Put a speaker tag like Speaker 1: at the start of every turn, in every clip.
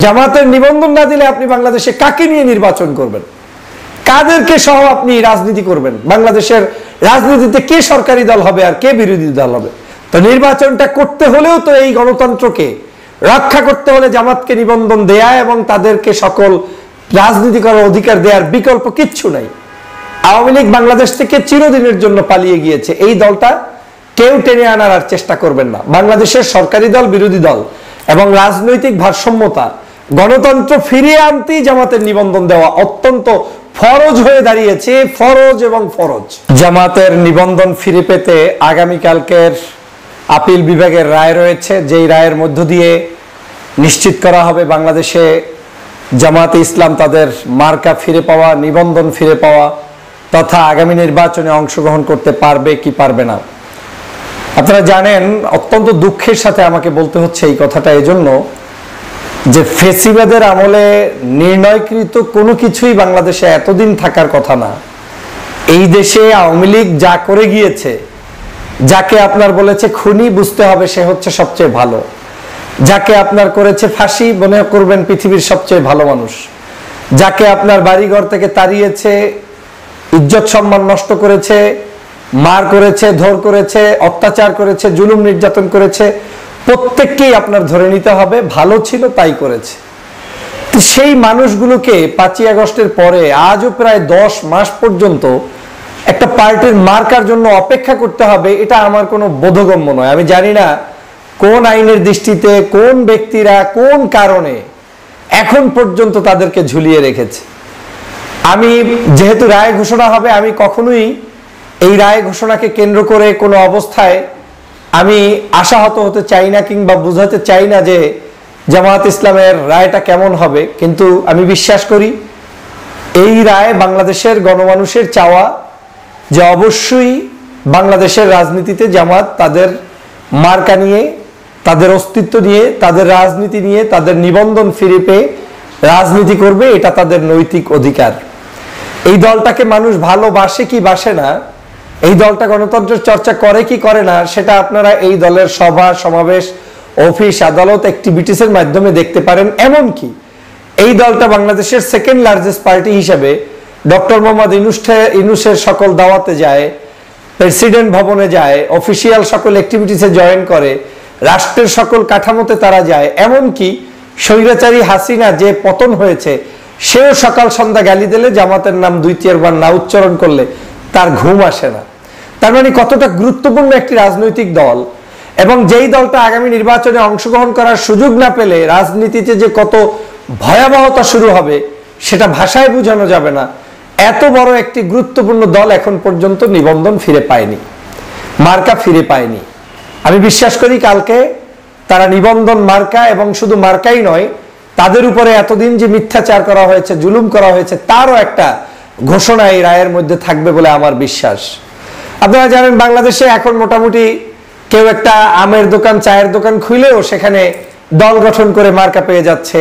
Speaker 1: জামাতের নিবন্ধন না দিলে আপনি বাংলাদেশে কাকে নিয়ে নির্বাচন করবেন, কাদেরকে সহ আপনি রাজনীতি করবেন, বাংলাদেশের রাজনীতিতে কে সরকারি দল হবে আর কে বিরোধী দল হবে। তো নির্বাচনটা করতে হলেও তো এই গণতন্ত্রকে রক্ষা করতে হলে জামাতকে নিবন্ধন দেয়া এবং তাদেরকে সকল রাজনীতি করার অধিকার দেওয়ার বিকল্প কিচ্ছু নাই। আওয়ামী লীগ বাংলাদেশ থেকে চিরদিনের জন্য পালিয়ে গিয়েছে, এই দলটা কেউ টেনে আনার আর চেষ্টা করবেন না। বাংলাদেশের সরকারি দল, বিরোধী দল এবং রাজনৈতিক ভারসাম্যতা, গণতন্ত্র ফিরিয়ে আনতেই জামাতের নিবন্ধন দেওয়া অত্যন্ত ফরজ হয়ে দাঁড়িয়েছে, ফরজ এবং ফরজ। জামাতের নিবন্ধন ফিরে পেতে আগামীকালকের আপিল বিভাগের রায় রয়েছে, যেই রায়ের মধ্য দিয়ে নিশ্চিত করা হবে বাংলাদেশে জামাতে ইসলাম তাদের মার্কা ফিরে পাওয়া, নিবন্ধন ফিরে পাওয়া তথা আগামী নির্বাচনে অংশগ্রহণ করতে পারবে কি পারবে না। আপনারা জানেন, অত্যন্ত দুঃখের সাথে আমাকে বলতে হচ্ছে এই কথাটা এজন্য যে ফেসিবাদের আমলে নির্ণয়কৃত কোনো কিছুই বাংলাদেশে এতদিন থাকার কথা না। এই দেশে আওয়ামী লীগ যা করে গিয়েছে, যাকে আপনার বলেছে খুনি, বুঝতে হবে সে হচ্ছে সবচেয়ে ভালো। যাকে আপনার করেছে ফাঁসি, মনে করবেন পৃথিবীর সবচেয়ে ভালো মানুষ। যাকে আপনার বাড়িঘর থেকে তাড়িয়েছে, ইজ্জত সম্মান নষ্ট করেছে, মার করেছে, ধর করেছে, অত্যাচার করেছে, জুলুম নির্যাতন করেছে, প্রত্যেককেই আপনার ধরে নিতে হবে ভালো ছিল তাই করেছে। তো সেই মানুষগুলোকে 5ই আগস্টের পরে আজও প্রায় 10 মাস পর্যন্ত একটা পার্টির মার্কার জন্য অপেক্ষা করতে হবে, এটা আমার কোনো বোধগম্য নয়। আমি জানি না কোন আইনের দৃষ্টিতে কোন ব্যক্তিরা কোন কারণে এখন পর্যন্ত তাদেরকে ঝুলিয়ে রেখেছে। আমি যেহেতু রায় ঘোষণা হবে, আমি কখনোই এই রায় ঘোষণাকে কেন্দ্র করে কোনো অবস্থায় আমি আশাহত হতে চাই না কিংবা বুঝাতে চাই না যে জামাত ইসলামের রায়টা কেমন হবে, কিন্তু আমি বিশ্বাস করি এই রায় বাংলাদেশের গণমানুষের চাওয়া যে অবশ্যই বাংলাদেশের রাজনীতিতে জামাত তাদের মার্কা নিয়ে, তাদের অস্তিত্ব নিয়ে, তাদের রাজনীতি নিয়ে, তাদের নিবন্ধন ফিরে পেয়ে রাজনীতি করবে, এটা তাদের নৈতিক অধিকার। এই দলটাকে মানুষ ভালোবাসে কি বাসে না, এই দলটা গণতন্ত্রের চর্চা করে কি করে না, সেটা আপনারা এই দলের সভা সমাবেশ, অফিস আদালত, অ্যাক্টিভিটিসের মাধ্যমে দেখতে পারেন। এমনকি এই দলটা বাংলাদেশের সেকেন্ড লার্জেস্ট পার্টি হিসেবে ডক্টর মোহাম্মদ ইউনূসের সকল দাওয়াতে যায়, প্রেসিডেন্ট ভবনে যায়, অফিসিয়াল সকল অ্যাক্টিভিটিসে জয়েন করে, রাষ্ট্রের সকল কাঠামোতে তারা যায়। এমনকি স্বৈরাচারী হাসিনা যে পতন হয়েছে, সেও সকাল সন্ধ্যা গালি দিলে জামাতের নাম 2-4 বার না উচ্চারণ করলে তার ঘুম আসে না। তার মানে কতটা গুরুত্বপূর্ণ একটি রাজনৈতিক দল, এবং যেই দলটা আগামী নির্বাচনে অংশগ্রহণ করার সুযোগ না পেলে রাজনীতিতে যে কত ভয়াবহতা শুরু হবে সেটা ভাষায় বোঝানো যাবে না। এত বড় একটি গুরুত্বপূর্ণ দল এখন পর্যন্ত নিবন্ধন ফিরে পায়নি, মার্কা ফিরে পায়নি। আমি বিশ্বাস করি কালকে তারা নিবন্ধন, মার্কা, এবং শুধু মার্কাই নয়, তাদের উপরে এতদিন যে মিথ্যাচার করা হয়েছে, জুলুম করা হয়েছে, তারও একটা ঘোষণা এই রায়ের মধ্যে থাকবে বলে আমার বিশ্বাস। আপনারা জানেন, বাংলাদেশে এখন মোটামুটি কেউ একটা আমের দোকান, চায়ের দোকান খুলেও সেখানে দল গঠন করে মার্কা পেয়ে যাচ্ছে,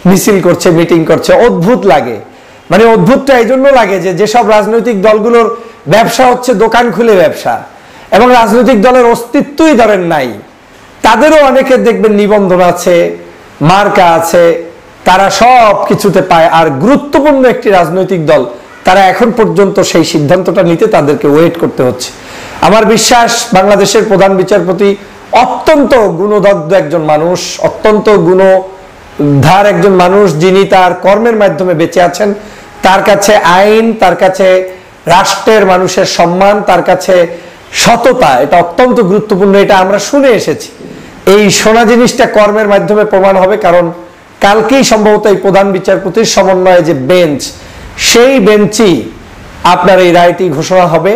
Speaker 1: মিছিল করছে, মিটিং করছে। অদ্ভুত লাগে। মানে অদ্ভুতটা এই জন্য লাগে যে যেসব রাজনৈতিক দলগুলোর ব্যবসা হচ্ছে দোকান খুলে ব্যবসা, এবং রাজনৈতিক দলের অস্তিত্বই ধরেন নাই, তাদেরও অনেকের দেখবেন নিবন্ধন আছে, মার্কা আছে, তারা সব কিছুতে পায়। আর গুরুত্বপূর্ণ একটি রাজনৈতিক দল, তারা এখন পর্যন্ত সেই সিদ্ধান্তটা নিতে তাদেরকে ওয়েট করতে হচ্ছে। আমার বিশ্বাস বাংলাদেশের প্রধান বিচারপতি অত্যন্ত গুণদগ্ধ একজন মানুষ, অত্যন্ত গুণধার একজন মানুষ, যিনি তার কর্মের মাধ্যমে বেঁচে আছেন। তার কাছে আইন, তার কাছে রাষ্ট্রের মানুষের সম্মান, তার কাছে সততা, এটা অত্যন্ত গুরুত্বপূর্ণ। এটা আমরা শুনে এসেছি। এই শোনা জিনিসটা কর্মের মাধ্যমে প্রমাণ হবে, কারণ কালকেই সম্ভবত এই প্রধান বিচারপতির সমন্বয়ে যে বেঞ্চ, সেই বেঞ্চই আপনার এই রায়টি ঘোষণা হবে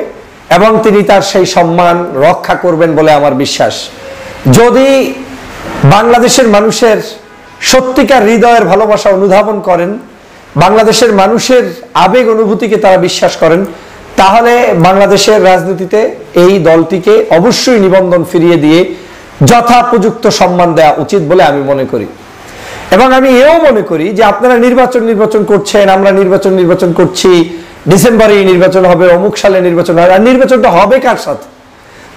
Speaker 1: এবং তিনি তার সেই সম্মান রক্ষা করবেন বলে আমার বিশ্বাস। যদি বাংলাদেশের মানুষের সত্যিকার হৃদয়ের ভালোবাসা অনুধাবন করেন, বাংলাদেশের মানুষের আবেগ অনুভূতিকে তারা বিশ্বাস করেন, তাহলে বাংলাদেশের রাজনীতিতে এই দলটিকে অবশ্যই নিবন্ধন ফিরিয়ে দিয়ে যথাপযুক্ত সম্মান দেওয়া উচিত বলে আমি মনে করি। এবং আমি এও মনে করি যে আপনারা নির্বাচন করছেন, আমরা নির্বাচন করছি, ডিসেম্বরে নির্বাচন হবে, অমুক সালে নির্বাচন হবে, আর নির্বাচনটা হবে কার সাথে?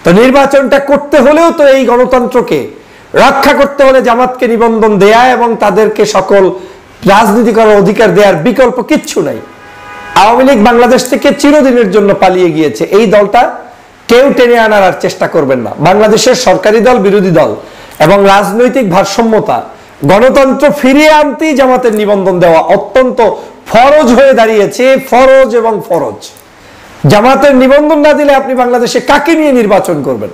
Speaker 1: তো নির্বাচনটা করতে হলেও তো এই গণতন্ত্রকে রক্ষা করতে হলে জামাতকে নিবন্ধন দেয়া এবং তাদেরকে সকল রাজনীতি করার অধিকার দেওয়ার বিকল্প কিচ্ছু নাই। আওয়ামী লীগ বাংলাদেশ থেকে চিরদিনের জন্য পালিয়ে গিয়েছে। এই দলটা কেউ টেনে আনার আর চেষ্টা করবেন না। বাংলাদেশের সরকারি দল, বিরোধী দল এবং রাজনৈতিক ভারসাম্যতা, গণতন্ত্র ফিরিয়ে আনতেই জামাতের নিবন্ধন দেওয়া অত্যন্ত ফরজ হয়ে দাঁড়িয়েছে। ফরজ এবং ফরজ। জামাতের নিবন্ধন না দিলে আপনি বাংলাদেশে কাকে নিয়ে নির্বাচন করবেন?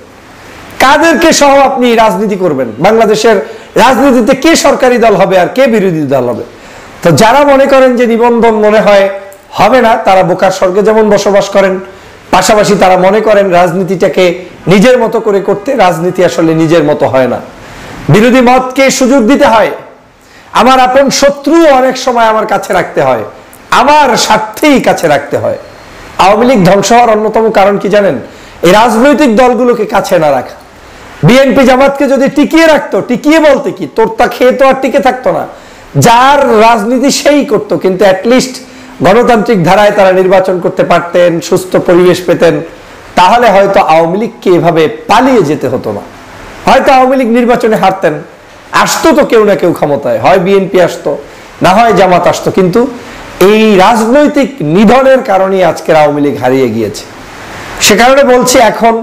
Speaker 1: কাদেরকে সহ আপনি রাজনীতি করবেন? বাংলাদেশের রাজনীতিতে কে সরকারি দল হবে আর কে বিরোধী দল হবে? তো যারা মনে করেন যে নিবন্ধন মনে হয় হবে না, তারা বোকার স্বর্গে যেমন বসবাস করেন, পাশাপাশি তারা মনে করেন রাজনীতিটাকে নিজের মতো করে করতে। রাজনীতি আসলে নিজের মতো হয় না, বিরোধী মতকে সুযোগ দিতে হয়। আমার আপন শত্রু অনেক সময় আমার কাছে রাখতে হয়, আমার স্বার্থেই কাছে রাখতে হয়। আওয়ামী লীগ ধ্বংস হওয়ার অন্যতম কারণ কি জানেন? এই রাজনৈতিক দলগুলোকে কাছে না রাখা। বিএনপি জামাতকে যদি টিকিয়ে রাখতো, টিকিয়ে বলতে কি, তোরটা খেয়ে তো আর টিকে থাকতো না। যার রাজনীতি সেই করতো, কিন্তু অ্যাটলিস্ট গণতান্ত্রিক ধারায় তারা নির্বাচন করতে পারতেন, সুস্থ পরিবেশ পেতেন। তাহলে হয়তো আওয়ামী লীগকে এভাবে পালিয়ে যেতে হতো না। হয়তো আওয়ামী লীগ নির্বাচনে হারতেন, আসতো তো কেউ না কেউ ক্ষমতায়, হয় বিএনপি আসতো, না হয় জামাত আসতো। কিন্তু এই রাজনৈতিক নিধনের কারণে আজকের আওয়ামী লীগ হারিয়ে গিয়েছে। সে কারণে বলছি, এখন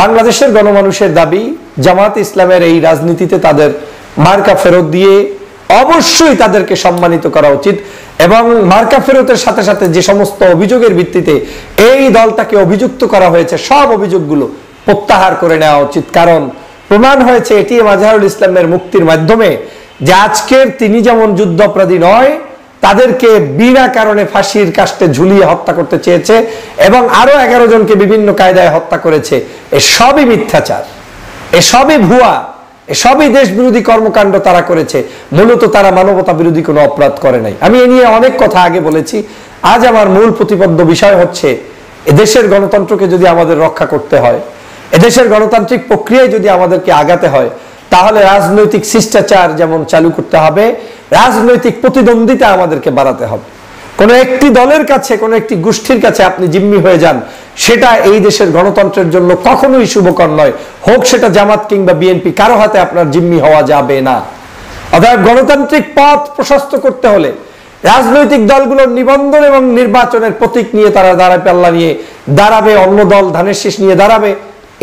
Speaker 1: বাংলাদেশের গণমানুষের দাবি জামাত ইসলামের এই রাজনীতিতে তাদের মার্কা ফেরত দিয়ে অবশ্যই তাদেরকে সম্মানিত করা উচিত। এবং মার্কা ফেরতের সাথে সাথে যে সমস্ত অভিযোগের ভিত্তিতে এই দলটাকে অভিযুক্ত করা হয়েছে, সব অভিযোগগুলো প্রত্যাহার করে নেওয়া উচিত। কারণ প্রমাণ হয়েছে এটিএম আজহারুল ইসলামের মুক্তির মাধ্যমে যে আজকের তিনি যেমন যুদ্ধ অপরাধী নয়, তাদেরকে বিনা কারণে ফাঁসির কাস্টে ঝুলিয়ে হত্যা করতে চেয়েছে এবং আরো 11 জনকে বিভিন্ন কায়দায় হত্যা করেছে। এসবই মিথ্যাচার, এসবই ভুয়া, এসবই দেশ বিরোধী কর্মকাণ্ড তারা করেছে। মূলত তারা মানবতা বিরোধী কোনো অপরাধ করে নাই। আমি এ নিয়ে অনেক কথা আগে বলেছি। আজ আমার মূল প্রতিপাদ্য বিষয় হচ্ছে, এদেশের গণতন্ত্রকে যদি আমাদের রক্ষা করতে হয়, এদেশের গণতান্ত্রিক প্রক্রিয়ায় যদি আমাদেরকে আগাতে হয়, তাহলে রাজনৈতিক শিষ্টাচার যেমন চালু করতে হবে, রাজনৈতিক প্রতিদ্বন্দ্বিতা আমাদেরকে বাড়াতে হবে। কোন একটি দলের কাছে, কোন একটি গোষ্ঠীর কাছে আপনি জিম্মি হয়ে যান, সেটা এই দেশের গণতন্ত্রের জন্য কখনোই শুভকর নয়। হোক সেটা জামাত কিংবা বিএনপি, কারো হাতে আপনার জিম্মি হওয়া যাবে না। অতএব গণতান্ত্রিক পথ প্রশস্ত করতে হলে রাজনৈতিক দলগুলোর নিবন্ধন এবং নির্বাচনের প্রতীক নিয়ে তারা দাঁড়ায়, পাল্লা নিয়ে দাঁড়াবে, অন্য দল ধানের শীষ নিয়ে দাঁড়াবে,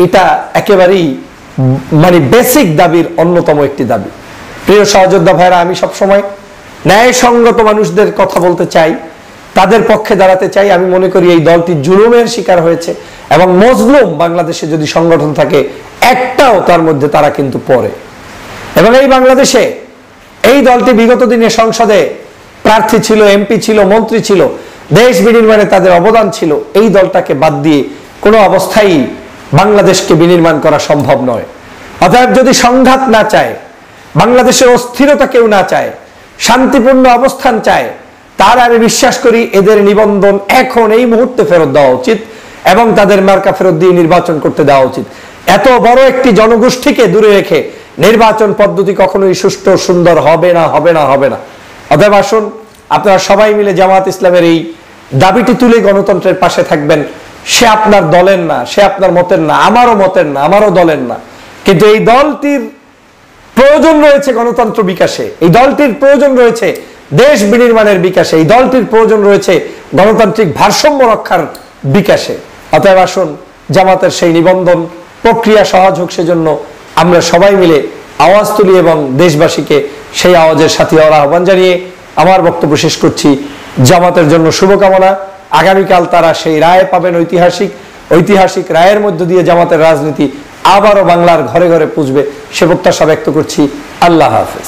Speaker 1: এটা একেবারেই মানে বেসিক দাবির অন্যতম একটি দাবি। প্রিয় সহযোদ্ধা ভাইরা, আমি সবসময় ন্যায়সঙ্গত মানুষদের কথা বলতে চাই, তাদের পক্ষে দাঁড়াতে চাই। আমি মনে করি এই দলটি জুলুমের শিকার হয়েছে এবং মজলুম বাংলাদেশে যদি সংগঠন থাকে একটাও, তার মধ্যে তারা কিন্তু পড়ে। এবং এই বাংলাদেশে এই দলটি বিগত দিনে সংসদে প্রার্থী ছিল, এমপি ছিল, মন্ত্রী ছিল, দেশ বিনির্মাণে তাদের অবদান ছিল। এই দলটাকে বাদ দিয়ে কোনো অবস্থায় বাংলাদেশকে বিনির্মাণ করা সম্ভব নয়। অতএব যদি সংঘাত না চায়, বাংলাদেশের অস্থিরতা কেউ না চায়, শান্তিপূর্ণ অবস্থান চায়, তার আমি বিশ্বাস করি এদের নিবন্ধন এখন এই মুহূর্তে ফেরত দেওয়া উচিত এবং তাদের মার্কা ফেরত দিয়ে নির্বাচন করতে দেওয়া উচিত। এত বড় একটি জনগোষ্ঠীকে দূরে রেখে নির্বাচন পদ্ধতি কখনোই সুষ্ঠু সুন্দর হবে না, হবে না, হবে না। অতএব আসুন আপনারা সবাই মিলে জামাত ইসলামের এই দাবিটি তুলে গণতন্ত্রের পাশে থাকবেন। সে আপনার দলের না, সে আপনার মতের না, আমারও মতের না, আমারও দলের না, কিন্তু এই দলটির প্রয়োজন রয়েছে গণতন্ত্র বিকাশে, এই দলটির প্রয়োজন রয়েছে দেশ বিনির্মাণের বিকাশে, এই দলটির প্রয়োজন রয়েছে গণতান্ত্রিক ভারসাম্য রক্ষার বিকাশে। অতএব আসুন জামাতের সেই নিবন্ধন প্রক্রিয়া সহজ হোক, সেজন্য আমরা সবাই মিলে আওয়াজ তুলি এবং দেশবাসীকে সেই আওয়াজের সাথে আহ্বান জানিয়ে আমার বক্তব্য শেষ করছি। জামাতের জন্য শুভকামনা। আগামীকাল তারা সেই রায় পাবেন, ঐতিহাসিক রায়ের মধ্য দিয়ে জামাতের রাজনীতি আবারও বাংলার ঘরে ঘরে পুজবে, সে প্রত্যাশা ব্যক্ত করছি। আল্লাহ হাফেজ।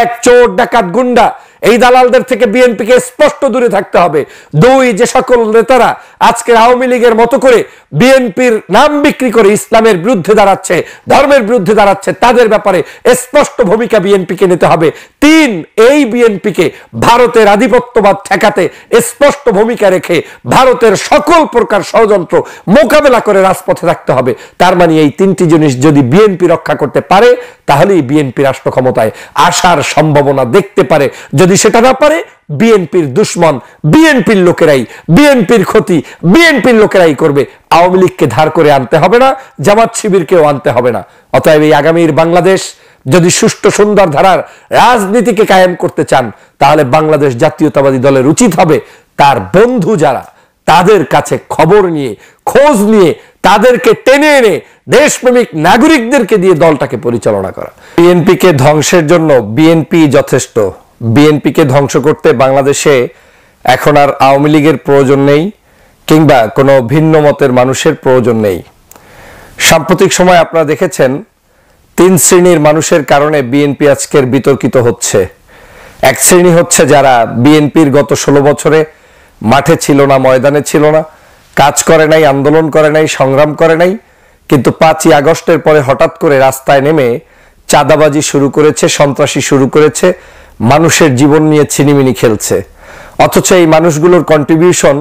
Speaker 1: এক, চোর ডাকাত গুন্ডা এই দালালদের থেকে বিএনপিকে স্পষ্ট দূরে থাকতে হবে। দুই, যে সকল নেতারা আজকের আওয়ামী লীগের মতো করে বিএনপির নাম বিক্রি করে ইসলামের বিরুদ্ধে দাঁড়াচ্ছে, ধর্মের বিরুদ্ধে দাঁড়াচ্ছে, তাদের ব্যাপারে স্পষ্ট ভূমিকা বিএনপিকে নিতে হবে। তিন, এই বিএনপিকে ভারতের আধিপত্যবাদ ঠেকাতে স্পষ্ট ভূমিকা রেখে ভারতের সকল প্রকার ষড়যন্ত্র মোকাবেলা করে রাজপথে রাখতে হবে। তার মানে এই তিনটি জিনিস যদি বিএনপি রক্ষা করতে পারে, তাহলেই বিএনপি রাষ্ট্র ক্ষমতায় আসার সম্ভাবনা দেখতে পারে। যদি সেটা না পারে, বিএনপির দুশ্মন, বিএনপির লোকেরাই, বিএনপির ক্ষতি বিএনপির লোকেরাই করবে। আওয়ামী লীগকে ধার করে আনতে হবে না, জামাত শিবিরকেও আনতে হবে না। অতএব এই আগামীর বাংলাদেশ, যদি সুষ্ঠু সুন্দর ধারার রাজনীতিকে কায়েম করতে চান, তাহলে বাংলাদেশ জাতীয়তাবাদী দলের উচিত হবে তার বন্ধু যারা, তাদের কাছে খবর নিয়ে, খোঁজ নিয়ে, তাদেরকে টেনে এনে দেশপ্রেমিক নাগরিকদেরকে দিয়ে দলটাকে পরিচালনা করা। বিএনপিকে ধ্বংসের জন্য বিএনপি যথেষ্ট। বিএনপিকে ধ্বংস করতে বাংলাদেশে এখন আর আওয়ামী লীগের প্রয়োজন নেই, কিংবা কোনো ভিন্ন মতের মানুষের প্রয়োজন নেই। সাম্প্রতিক সময় আপনারা দেখেছেন 3 শ্রেণীর মানুষের কারণে বিএনপি আজকের বিতর্কিত হচ্ছে। এক শ্রেণী হচ্ছে যারা বিএনপির গত 16 বছরে মাঠে ছিল না, ময়দানে ছিল না, কাজ করে নাই, আন্দোলন করে নাই, সংগ্রাম করে নাই, কিন্তু 5ই আগস্টের পরে হঠাৎ করে রাস্তায় নেমে চাঁদাবাজি শুরু করেছে, সন্ত্রাসী শুরু করেছে, মানুষের জীবন নিয়ে ছিনিমিনি খেলছে। অথচ এই মানুষগুলোর কন্ট্রিবিউশন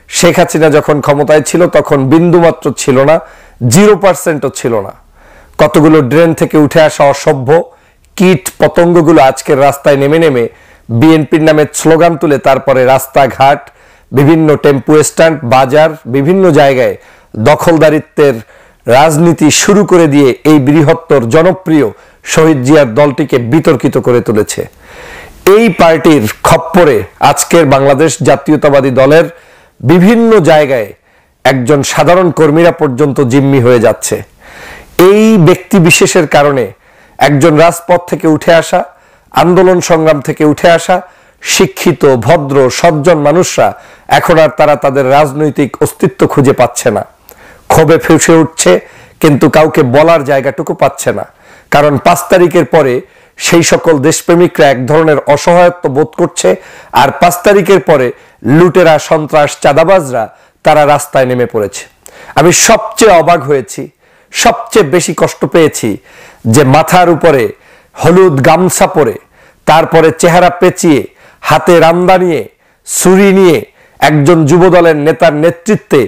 Speaker 1: শেখ হাসিনা যখন ক্ষমতায় ছিল তখন বিন্দুমাত্র ছিল না, 0%ও ছিল না। কতগুলো ড্রেন থেকে উঠে আসা অসভ্য কীট পতঙ্গগুলো আজকের রাস্তায় নেমে নেমে বিএনপির নামে স্লোগান তুলে তারপরে রাস্তাঘাট, বিভিন্ন টেম্পু স্ট্যান্ড, বাজার, বিভিন্ন জায়গায় দখলদারিত্বের রাজনীতি শুরু করে দিয়ে এই বৃহত্তর জনপ্রিয় শহীদ জিয়ার দলটিকে বিতর্কিত করে তুলেছে। এই পার্টির খপ্পরে আজকের বাংলাদেশ জাতীয়তাবাদী দলের বিভিন্ন জায়গায় একজন সাধারণ কর্মীরা পর্যন্ত জিম্মি হয়ে যাচ্ছে। এই ব্যক্তি বিশেষের কারণে একজন রাজপথ থেকে উঠে আসা, আন্দোলন সংগ্রাম থেকে উঠে আসা শিক্ষিত, ভদ্র, সজ্জন মানুষরা এখন আর তারা তাদের রাজনৈতিক অস্তিত্ব খুঁজে পাচ্ছে না। ক্ষোভে ফুঁসে উঠছে, কিন্তু কাউকে বলার জায়গাটুকু পাচ্ছে না। কারণ 5 তারিখের পরে সেই সকল দেশপ্রেমিকরা এক ধরনের অসহায়ত্ব বোধ করছে, আর 5 তারিখের পরে লুটেরা, সন্ত্রাস, চাঁদাবাজরা তারা রাস্তায় নেমে পড়েছে। আমি সবচেয়ে অবাক হয়েছি, সবচেয়ে বেশি কষ্ট পেয়েছি যে মাথার উপরে হলুদ গামছা পরে, তারপরে চেহারা পেঁচিয়ে, হাতে রামদা নিয়ে, ছুরি নিয়ে একজন যুবদলের নেতার নেতৃত্বে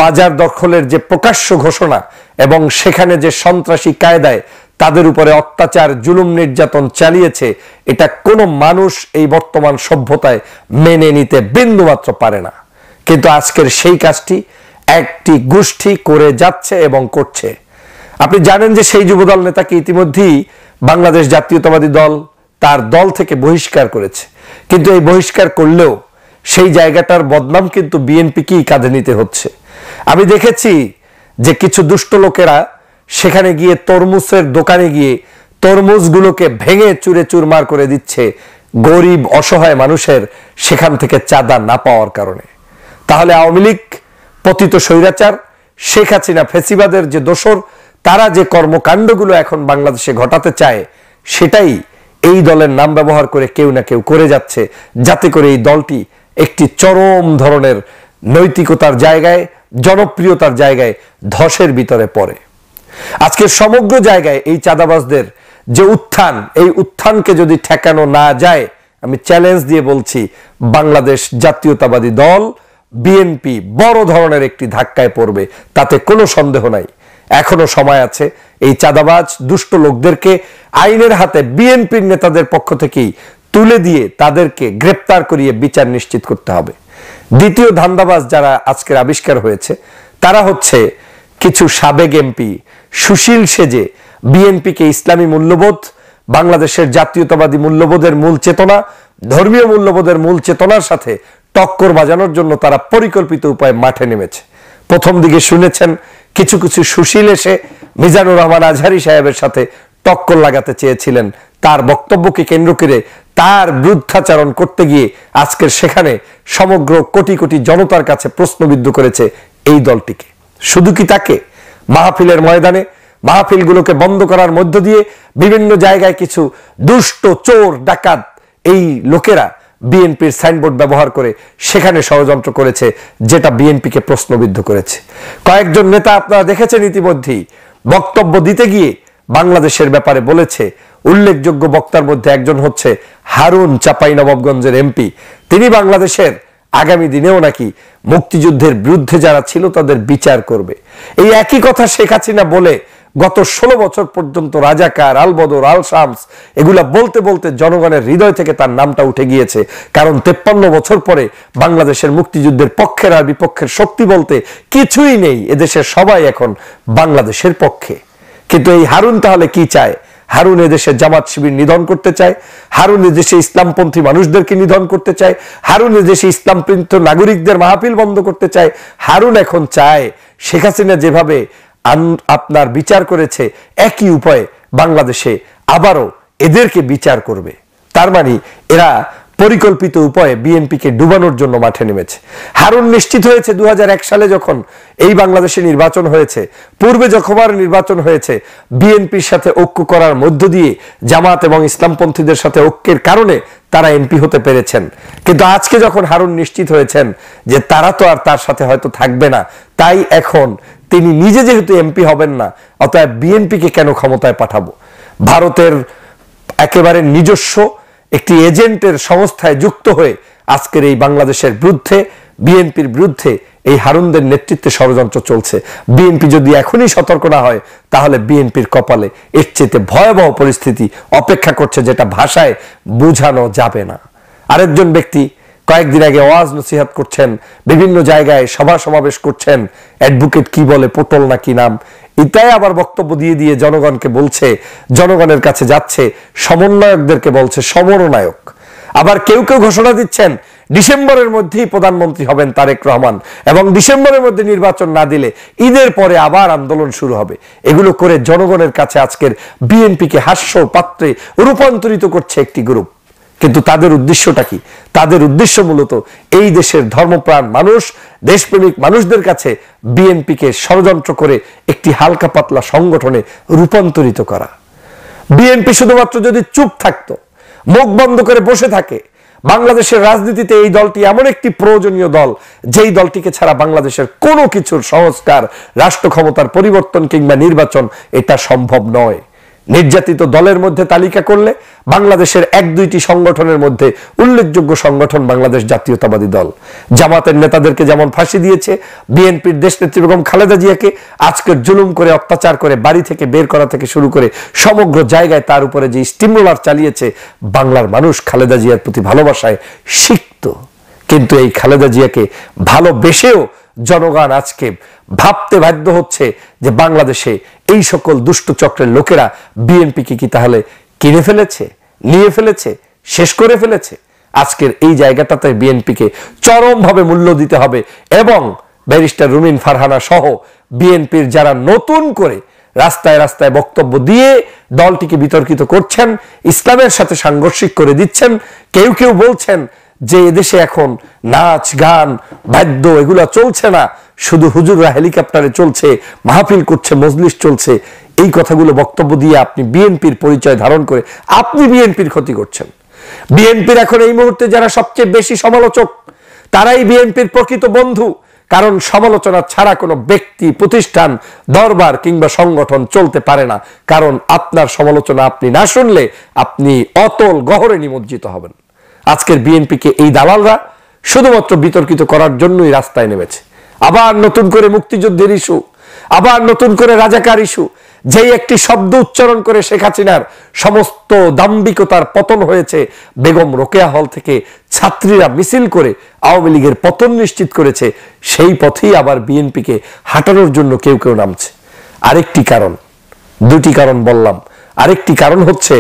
Speaker 1: বাজার দখলের যে প্রকাশ্য ঘোষণা এবং সেখানে যে সন্ত্রাসী কায়দায় তাদের উপরে অত্যাচার, জুলুম, নির্যাতন চালিয়েছে, এটা কোনো মানুষ এই বর্তমান সভ্যতায় মেনে নিতে বিন্দুমাত্র পারে না। কিন্তু আজকের সেই কাজটি একটি গোষ্ঠী করে যাচ্ছে এবং করছে। আপনি জানেন যে সেই যুবদল নেতাকে ইতিমধ্যেই বাংলাদেশ জাতীয়তাবাদী দল তার দল থেকে বহিষ্কার করেছে। কিন্তু এই বহিষ্কার করলেও সেই জায়গাটার বদনাম কিন্তু বিএনপিকেই কাঁধে নিতে হচ্ছে। আমি দেখেছি যে কিছু দুষ্ট লোকেরা সেখানে গিয়ে তরমুজের দোকানে গিয়ে তরমুজগুলোকে ভেঙে চুরে চুরমার করে দিচ্ছে গরিব, অসহায় মানুষের সেখান থেকে চাঁদা না পাওয়ার কারণে। তাহলে আওয়ামী লীগ, পতিত স্বৈরাচার, শেখ হাসিনা, ফেসিবাদের যে দোসর, তারা যে কর্মকাণ্ডগুলো এখন বাংলাদেশে ঘটাতে চায়, সেটাই এই দলের নাম ব্যবহার করে কেউ না কেউ করে যাচ্ছে, যাতে করে এই দলটি একটি চরম ধরনের নৈতিকতার জায়গায়, জনপ্রিয়তার জায়গায় ধসের ভিতরে পড়ে। আজকের সমগ্র জায়গায় এই চাঁদাবাজদের যে উত্থান, এই উত্থানকে যদি ঠেকানো না যায়, আমি চ্যালেঞ্জ দিয়ে বলছি, বাংলাদেশ জাতীয়তাবাদী দল বিএনপি বড় ধরনের একটি ধাক্কায় পড়বে, তাতে কোনো সন্দেহ নাই। এখনো সময় আছে এই চাঁদাবাজ দুষ্ট লোকদেরকে আইনের হাতে বিএনপির নেতাদের পক্ষ থেকেই তুলে দিয়ে তাদেরকে গ্রেপ্তার করিয়ে বিচার নিশ্চিত করতে হবে। দ্বিতীয় ধান্দাবাজ যারা আজকের আবিষ্কার হয়েছে, তারা হচ্ছে কিছু সাবেক এমপি সুশীল সেজে বিএনপিকে ইসলামী মূল্যবোধ, বাংলাদেশের জাতীয়তাবাদী মূল্যবোধের মূল চেতনা, ধর্মীয় মূল্যবোধের মূল চেতনার সাথে টক্কর বাজানোর জন্য তারা পরিকল্পিত উপায়ে মাঠে নেমেছে। প্রথম দিকে শুনেছেন কিছু কিছু সুশীল এসে মিজানুর রহমান আজহারী সাহেবের সাথে টক্কর লাগাতে চেয়েছিলেন, তার বক্তব্যকে কেন্দ্র করে তার বিরুদ্ধাচারণ করতে গিয়ে আজকের সেখানে সমগ্র কোটি কোটি জনতার কাছে প্রশ্নবিদ্ধ করেছে এই দলটিকে। শুধু কি তাকে? মাহফিলের ময়দানে মাহফিলগুলোকে বন্ধ করার মধ্য দিয়ে বিভিন্ন জায়গায় কিছু দুষ্ট, চোর, ডাকাত এই লোকেরা বিএনপির সাইনবোর্ড ব্যবহার করে সেখানে ষড়যন্ত্র করেছে, যেটা বিএনপিকে প্রশ্নবিদ্ধ করেছে। কয়েকজন নেতা আপনারা দেখেছেন ইতিমধ্যেই বক্তব্য দিতে গিয়ে বাংলাদেশের ব্যাপারে বলেছে। উল্লেখযোগ্য বক্তার মধ্যে একজন হচ্ছে হারুন, চাঁপাইনবাবগঞ্জের এমপি। তিনি বাংলাদেশের আগামী দিনেও নাকি মুক্তিযুদ্ধের বিরুদ্ধে যারা ছিল তাদের বিচার করবে। এই একই কথা শেখ হাসিনা বলে গত 16 বছর পর্যন্ত রাজাকার, আলবদর, আল শামস এগুলা বলতে বলতে জনগণের হৃদয় থেকে তার নামটা উঠে গিয়েছে। কারণ 53 বছর পরে বাংলাদেশের মুক্তিযুদ্ধের পক্ষের আর বিপক্ষের শক্তি বলতে কিছুই নেই। এদেশের সবাই এখন বাংলাদেশের পক্ষে। কিন্তু এই হারুন তাহলে কি চায়? হারুন এদেশে জামাত শিবির নিধন করতে চায়, হারুন এদেশে ইসলামপন্থী মানুষদেরকে নিধন করতে চায়, হারুন এদেশে ইসলামপন্থী নাগরিকদের মাহফিল বন্ধ করতে চায়। হারুন এখন চায় শেখ হাসিনা যেভাবে আপনার বিচার করেছে একই উপায়ে বাংলাদেশে আবারও এদেরকে বিচার করবে। তার মানে এরা পরিকল্পিত উপায়ে বিএনপিকে ডুবানোর জন্য মাঠে নেমেছে। হারুন নিশ্চিত হয়েছে 2001 সালে যখন এই বাংলাদেশে নির্বাচন হয়েছে, পূর্বে যখনবার নির্বাচন হয়েছে, বিএনপির সাথে ঐক্য করার মধ্য দিয়ে জামাত এবং ইসলামপন্থীদের সাথে ঐক্যের কারণে তারা এমপি হতে পেরেছেন। কিন্তু আজকে যখন হারুন নিশ্চিত হয়েছেন যে তারা তো আর তার সাথে হয়তো থাকবে না, তাই এখন তিনি নিজে যেহেতু এমপি হবেন না, অতএব বিএনপিকে কেন ক্ষমতায় পাঠাবো। ভারতের একেবারে নিজস্ব একটি এজেন্টের সংস্থায় যুক্ত হয়ে আজকের এই বাংলাদেশের বিরুদ্ধে, বিএনপির বিরুদ্ধে এই হারুনদের নেতৃত্বে ষড়যন্ত্র চলছে। বিএনপি যদি এখনই সতর্ক না হয় তাহলে বিএনপির কপালে এর চেয়ে ভয়াবহ পরিস্থিতি অপেক্ষা করছে, যেটা ভাষায় বোঝানো যাবে না। আরেকজন ব্যক্তি কয়েকদিন আগে ওয়াজ নসিহত করছেন, বিভিন্ন জায়গায় সভা সমাবেশ করছেন, অ্যাডভোকেট কি বলে, পটল না কি নাম, এটাই আবার বক্তব্য দিয়ে দিয়ে জনগণকে বলছে, জনগণের কাছে যাচ্ছে, সমন্বয়কদেরকে বলছে সমরনায়ক। আবার কেউ কেউ ঘোষণা দিচ্ছেন ডিসেম্বরের মধ্যেই প্রধানমন্ত্রী হবেন তারেক রহমান, এবং ডিসেম্বরের মধ্যে নির্বাচন না দিলে ঈদের পরে আবার আন্দোলন শুরু হবে। এগুলো করে জনগণের কাছে আজকের বিএনপিকে হাস্য পাত্রে রূপান্তরিত করছে একটি গ্রুপ। কিন্তু তাদের উদ্দেশ্যটা কি? তাদের উদ্দেশ্য মূলত এই দেশের ধর্মপ্রাণ মানুষ, দেশপ্রেমিক মানুষদের কাছে বিএনপিকে ষড়যন্ত্র করে একটি হালকা পাতলা সংগঠনে রূপান্তরিত করা। বিএনপি শুধুমাত্র যদি চুপ থাকতো, মুখ বন্ধ করে বসে থাকে, বাংলাদেশের রাজনীতিতে এই দলটি এমন একটি প্রয়োজনীয় দল, যেই দলটিকে ছাড়া বাংলাদেশের কোনো কিছুর সংস্কার, রাষ্ট্র ক্ষমতার পরিবর্তন কিংবা নির্বাচন এটা সম্ভব নয়। নির্যাতিত দলের মধ্যে তালিকা করলে বাংলাদেশের 1-2টি সংগঠনের মধ্যে উল্লেখযোগ্য সংগঠন বাংলাদেশ জাতীয়তাবাদী দল। জামাতের নেতাদেরকে যেমন ফাঁসি দিয়েছে, বিএনপির দেশনেত্রী বেগম খালেদা জিয়াকে আজকের জুলুম করে, অত্যাচার করে, বাড়ি থেকে বের করা থেকে শুরু করে সমগ্র জায়গায় তার উপরে যে স্টিমুলার চালিয়েছে, বাংলার মানুষ খালেদা জিয়ার প্রতি ভালোবাসায় সিক্ত। কিন্তু এই খালেদা জিয়াকে ভালোবেসেও জনগণ আজকে ভাবতে বাধ্য হচ্ছে যে বাংলাদেশে এই সকল দুষ্ট চক্রের লোকেরা বিএনপিকে কি তাহলে কিনে ফেলেছে, নিয়ে ফেলেছে, শেষ করে ফেলেছে। আজকের এই জায়গাটাতে বিএনপিকে চরমভাবে মূল্য দিতে হবে, এবং ব্যারিস্টার রুমিন ফারহানা সহ বিএনপির যারা নতুন করে রাস্তায় রাস্তায় বক্তব্য দিয়ে দলটিকে বিতর্কিত করছেন, ইসলামের সাথে সাংঘর্ষিক করে দিচ্ছেন, কেউ কেউ বলছেন যে এদেশে এখন নাচ গান বাদ্য এগুলা চলছে না, শুধু হুজুররা হেলিকপ্টারে চলছে, মাহফিল করছে, মজলিস চলছে, এই কথাগুলো বক্তব্য দিয়ে আপনি বিএনপির পরিচয় ধারণ করে আপনি বিএনপির ক্ষতি করছেন। বিএনপির এখন এই মুহূর্তে যারা সবচেয়ে বেশি সমালোচক, তারাই বিএনপির প্রকৃত বন্ধু। কারণ সমালোচনা ছাড়া কোনো ব্যক্তি, প্রতিষ্ঠান, দরবার কিংবা সংগঠন চলতে পারে না। কারণ আপনার সমালোচনা আপনি না শুনলে আপনি অতল গহরে নিমজ্জিত হবেন। আজকের বিএনপিকে এই দালালরা শুধুমাত্র বিতর্কিত করার জন্যই রাস্তায় নেমেছে। আবার নতুন করে মুক্তিযুদ্ধের ইস্যু, আবার নতুন করে রাজাকার ইস্যু, যেই একটি শব্দ উচ্চারণ করে শেখ হাসিনার সমস্ত দাম্ভিকতার পতন হয়েছে। বেগম রোকেয়া হল থেকে ছাত্রীরা মিছিল করে আওয়ামী লীগের পতন নিশ্চিত করেছে, সেই পথেই আবার বিএনপিকে হাঁটানোর জন্য কেউ কেউ নামছে। আরেকটি কারণ, দুটি কারণ বললাম, আরেকটি কারণ হচ্ছে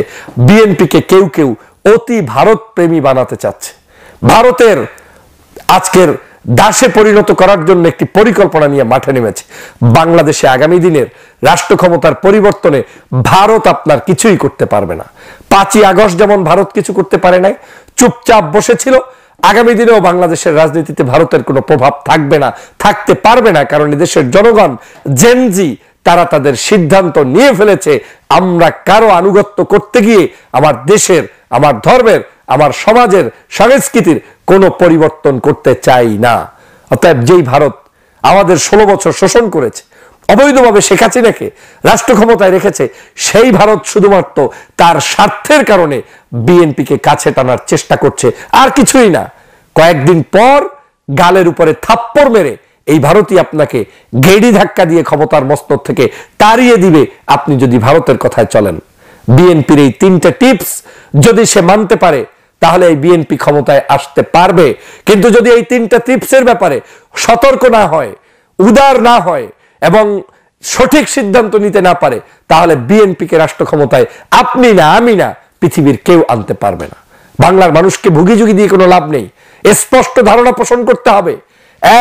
Speaker 1: বিএনপিকে কেউ কেউ অতি ভারত প্রেমী বানাতে চাচ্ছে। ভারতের আজকের দাসে পরিণত করার জন্য একটি পরিকল্পনা নিয়ে মাঠে নেমেছে। বাংলাদেশে আগামী দিনের রাষ্ট্র ক্ষমতার পরিবর্তনে ভারত আপনার কিছুই করতে পারবে না। 5ই আগস্ট যেমন ভারত কিছু করতে পারে নাই, চুপচাপ বসেছিল, আগামী দিনেও বাংলাদেশের রাজনীতিতে ভারতের কোনো প্রভাব থাকবে না, থাকতে পারবে না। কারণ দেশের জনগণ জেনজি, তারা তাদের সিদ্ধান্ত নিয়ে ফেলেছে, আমরা কারো আনুগত্য করতে গিয়ে আমার দেশের, আমার ধর্মের, আমার সমাজের, সংস্কৃতির কোনো পরিবর্তন করতে চাই না। অতএব যেই ভারত আমাদের 16 বছর শোষণ করেছে, অবৈধভাবে শেখ হাসিনাকে রাষ্ট্র ক্ষমতায় রেখেছে, সেই ভারত শুধুমাত্র তার স্বার্থের কারণে বিএনপিকে কাছে টানার চেষ্টা করছে, আর কিছুই না। কয়েকদিন পর গালের উপরে থাপ্পড় মেরে এই ভারতই আপনাকে গেড়ি ধাক্কা দিয়ে ক্ষমতার মস্তক থেকে তাড়িয়ে দিবে আপনি যদি ভারতের কথায় চলেন। বিএনপির এই 3টে টিপস যদি সে মানতে পারে তাহলে এই বিএনপি ক্ষমতায় আসতে পারবে। কিন্তু যদি এই 3টা টিপসের ব্যাপারে সতর্ক না হয়, উদার না হয় এবং সঠিক সিদ্ধান্ত নিতে না পারে, তাহলে বিএনপিকে রাষ্ট্র ক্ষমতায় আপনি না, আমি না, পৃথিবীর কেউ আনতে পারবে না। বাংলার মানুষকে ভুগিযুগি দিয়ে কোনো লাভ নেই। স্পষ্ট ধারণা পোষণ করতে হবে।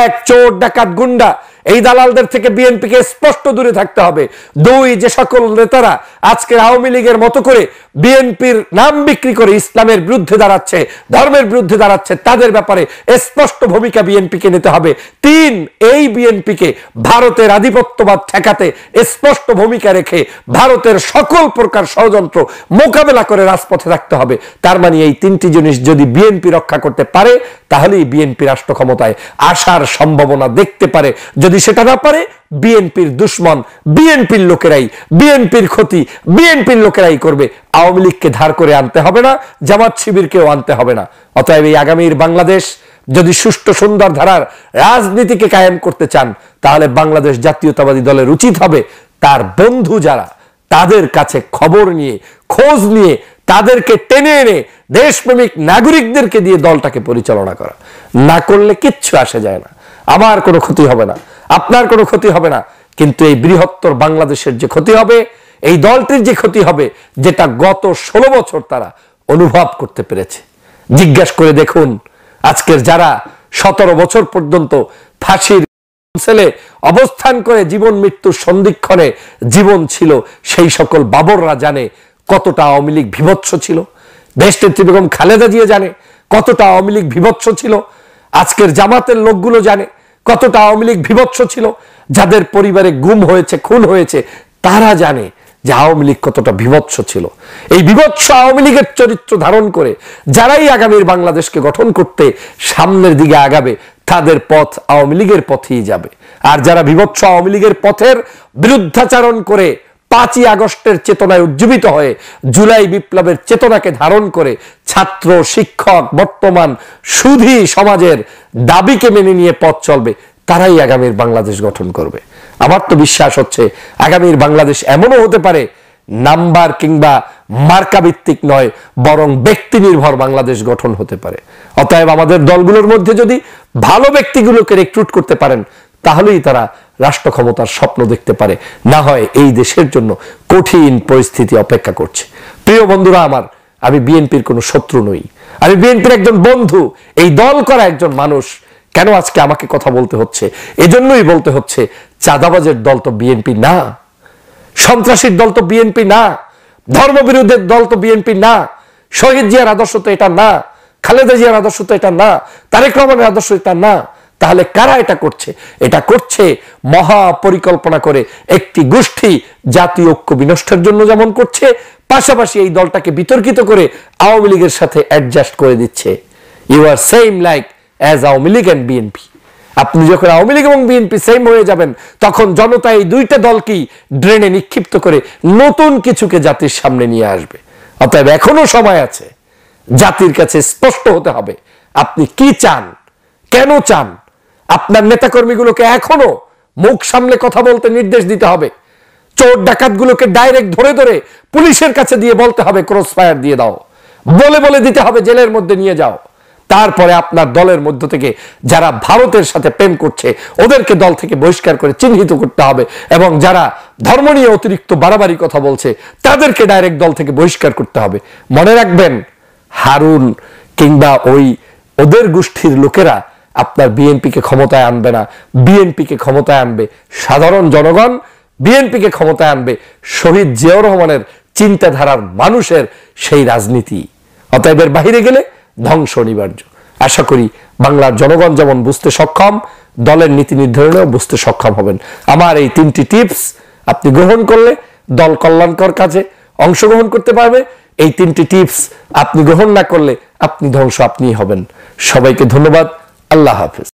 Speaker 1: এক, চোর ডাকাত গুন্ডা এই দালালদের থেকে বিএনপিকে স্পষ্ট দূরে থাকতে হবে। দুই, যে সকল নেতারা আজকের আওয়ামী লীগের মতো করে বিএনপির নাম বিক্রি করে ইসলামের বিরুদ্ধে দাঁড়াচ্ছে, ধর্মের বিরুদ্ধে দাঁড়াচ্ছে, তাদের ব্যাপারে স্পষ্ট ভূমিকা বিএনপিকে নিতে হবে। তিন, এই বিএনপিকে ভারতের আধিপত্যবাদ ঠেকাতে স্পষ্ট ভূমিকা রেখে ভারতের সকল প্রকার ষড়যন্ত্র মোকাবেলা করে রাজপথে রাখতে হবে। তার মানে এই তিনটি জিনিস যদি বিএনপি রক্ষা করতে পারে, তাহলেই বিএনপি রাষ্ট্র ক্ষমতায় আসার সম্ভাবনা দেখতে পারে। যদি সেটা না পারে, বিএনপির দুশ্মন, বিএনপির লোকেরাই, বিএনপির ক্ষতি বিএনপির লোকেরাই করবে। আওয়ামী লীগকে ধার করে আনতে হবে না, জামাত শিবিরকেও আনতে হবে না। অতএব এই আগামীর বাংলাদেশ যদি সুষ্ঠু সুন্দর ধারার রাজনীতিকে কায়েম করতে চান, তাহলে বাংলাদেশ জাতীয়তাবাদী দলের উচিত হবে তার বন্ধু যারা, তাদের কাছে খবর নিয়ে, খোঁজ নিয়ে, তাদেরকে টেনে এনে দেশপ্রেমিক নাগরিকদেরকে দিয়ে দলটাকে পরিচালনা করা। না করলে কিচ্ছু আসে যায় না। আমার কোনো ক্ষতি হবে না, আপনার কোনো ক্ষতি হবে না, কিন্তু এই বৃহত্তর বাংলাদেশের যে ক্ষতি হবে, এই দলটির যে ক্ষতি হবে, যেটা গত 16 বছর তারা অনুভব করতে পেরেছে। জিজ্ঞাসা করে দেখুন, আজকের যারা 17 বছর পর্যন্ত ফাঁসির ছেলে অবস্থান করে জীবন মৃত্যুর সন্ধিক্ষণে জীবন ছিল, সেই সকল বাবররা জানে কতটা আওয়ামী লীগ বিভৎস ছিল। দেশনেত্রী বেগম খালেদা জিয়া জানে কতটা আওয়ামী লীগ বিভৎস ছিল। আজকের জামাতের লোকগুলো জানে কতটা আওয়ামী লীগ বিভৎস ছিল। যাদের পরিবারে গুম হয়েছে, খুন হয়েছে, তারা জানে যে আওয়ামী লীগ কতটা বিভৎস ছিল। এই বিভৎস আওয়ামী লীগের চরিত্র ধারণ করে যারাই আগামীর বাংলাদেশকে গঠন করতে সামনের দিকে আগাবে, তাদের পথ আওয়ামী লীগের পথেই যাবে। আর যারা বিভৎস আওয়ামী লীগের পথের বিরুদ্ধাচারণ করে 5ই আগস্টের চেতনায় উজ্জীবিত হয়ে জুলাই বিপ্লবের চেতনাকে ধারণ করে ছাত্র, শিক্ষক, বর্তমান সুধী সমাজের দাবিকে মেনে নিয়ে পথ চলবে, তারাই আগামীর বাংলাদেশ গঠন করবে। আমার তো বিশ্বাস হচ্ছে আগামীর বাংলাদেশ এমনও হতে পারে নাম্বার কিংবা মার্কা ভিত্তিক নয়, বরং ব্যক্তি নির্ভর বাংলাদেশ গঠন হতে পারে। অতএব আমাদের দলগুলোর মধ্যে যদি ভালো ব্যক্তিগুলোকে রিক্রুট করতে পারেন, তাহলেই তারা রাষ্ট্র ক্ষমতার স্বপ্ন দেখতে পারে। না হয় এই দেশের জন্য কঠিন পরিস্থিতি অপেক্ষা করছে। প্রিয় বন্ধুরা আমার, আমি বিএনপির কোনো শত্রু নই, আমি বিএনপির একজন বন্ধু, এই দল করা একজন মানুষ। কেন আজকে আমাকে কথা বলতে হচ্ছে? এজন্যই বলতে হচ্ছে, চাঁদাবাজের দল তো বিএনপি না, সন্ত্রাসীর দল তো বিএনপি না, ধর্মবিরোধের দল তো বিএনপি না, শহীদ জিয়ার আদর্শ তো এটা না, খালেদা জিয়ার আদর্শ তো এটা না, তারেক রহমানের আদর্শ এটা না। তাহলে কারা এটা করছে? এটা করছে মহা পরিকল্পনা করে একটি গোষ্ঠী জাতীয় ঐক্য বিনষ্টের জন্য যেমন করছে, পাশাপাশি এই দলটাকে বিতর্কিত করে আওয়ামী লীগের সাথে অ্যাডজাস্ট করে দিচ্ছে। You are same like as Awami League and BNP. আপনি যখন আওয়ামী লীগ এবং বিএনপি সেম হয়ে যাবেন, তখন জনতা এই দুইটা দলকেই ড্রেনে নিক্ষিপ্ত করে নতুন কিছুকে জাতির সামনে নিয়ে আসবে। অতএব এখনো সময় আছে, জাতির কাছে স্পষ্ট হতে হবে আপনি কি চান, কেন চান। আপনার নেতাকর্মীগুলোকে এখনো মুখ সামলে কথা বলতে নির্দেশ দিতে হবে। চোর ডাকাতগুলোকে ডাইরেক্ট ধরে ধরে পুলিশের কাছে দিয়ে বলতে হবে ক্রস ফায়ার দিয়ে দাও, বলে বলে দিতে হবে জেলের মধ্যে নিয়ে যাও। তারপরে আপনার দলের মধ্য থেকে যারা ভারতের সাথে প্রেম করছে, ওদেরকে দল থেকে বহিষ্কার করে চিহ্নিত করতে হবে, এবং যারা ধর্ম নিয়ে অতিরিক্ত বাড়াবাড়ি কথা বলছে, তাদেরকে ডাইরেক্ট দল থেকে বহিষ্কার করতে হবে। মনে রাখবেন, হারুন কিংবা ওদের গোষ্ঠীর লোকেরা আপনার বিএনপিকে ক্ষমতায় আনবে না। বিএনপিকে ক্ষমতায় আনবে সাধারণ জনগণ, বিএনপিকে ক্ষমতায় আনবে শহীদ জিয়াউর রহমানের চিন্তাধারার মানুষের সেই রাজনীতি। অতএব এর বাহিরে গেলে ধ্বংস অনিবার্য। আশা করি বাংলার জনগণ যেমন বুঝতে সক্ষম, দলের নীতি নির্ধারণেও বুঝতে সক্ষম হবেন। আমার এই 3টি টিপস আপনি গ্রহণ করলে দল কল্যাণকর কাজে অংশগ্রহণ করতে পারবে। এই 3টি টিপস আপনি গ্রহণ না করলে আপনি ধ্বংস আপনিই হবেন। সবাইকে ধন্যবাদ। আল্লাহ হাফেজ।